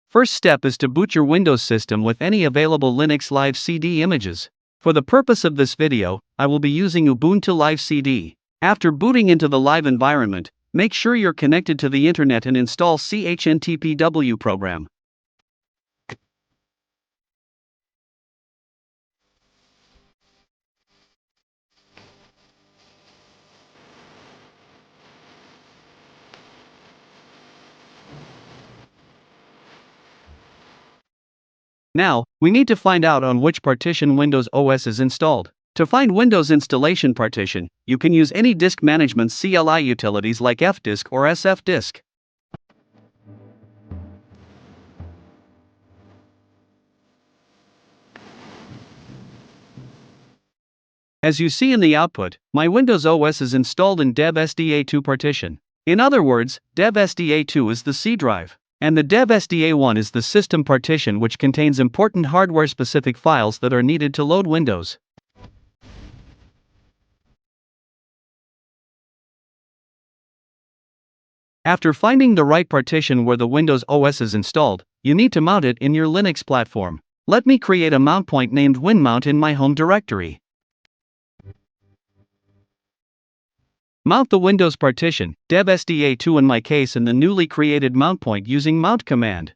First step is to boot your Windows system with any available Linux Live CD images. For the purpose of this video, I will be using Ubuntu Live CD. After booting into the live environment, make sure you're connected to the internet and install Chntpw program. Now, we need to find out on which partition Windows OS is installed. To find Windows installation partition, you can use any disk management CLI utilities like fdisk or sfdisk. As you see in the output, my Windows OS is installed in dev-sda2 partition. In other words, dev-sda2 is the C drive, and the dev-sda1 is the system partition which contains important hardware-specific files that are needed to load Windows. After finding the right partition where the Windows OS is installed, you need to mount it in your Linux platform. Let me create a mount point named winmount in my home directory. Mount the Windows partition, dev-sda2 in my case, in the newly created mount point using mount command.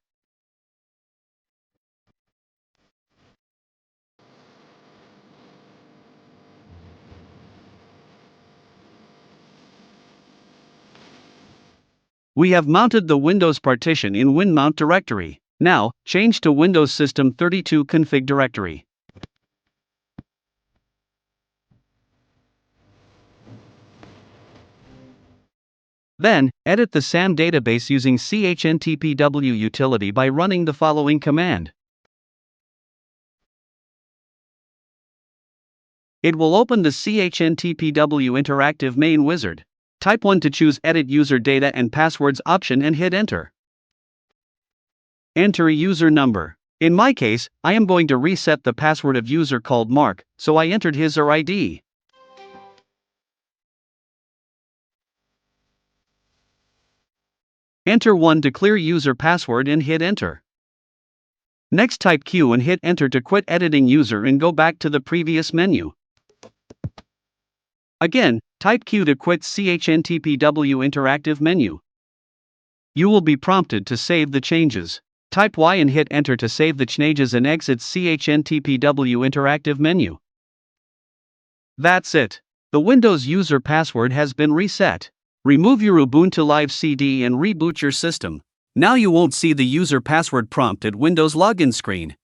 We have mounted the Windows partition in winmount directory. Now, change to Windows System 32 config directory. Then, edit the SAM database using Chntpw utility by running the following command. It will open the Chntpw interactive main wizard. Type 1 to choose Edit User Data and Passwords option and hit Enter. Enter a user number. In my case, I am going to reset the password of user called Mark, so I entered his or ID. Enter 1 to clear user password and hit Enter. Next, type Q and hit Enter to quit editing user and go back to the previous menu. Again, type Q to quit Chntpw interactive menu. You will be prompted to save the changes. Type Y and hit Enter to save the changes and exit Chntpw interactive menu. That's it. The Windows user password has been reset. Remove your Ubuntu Live CD and reboot your system. Now you won't see the user password prompt at Windows login screen.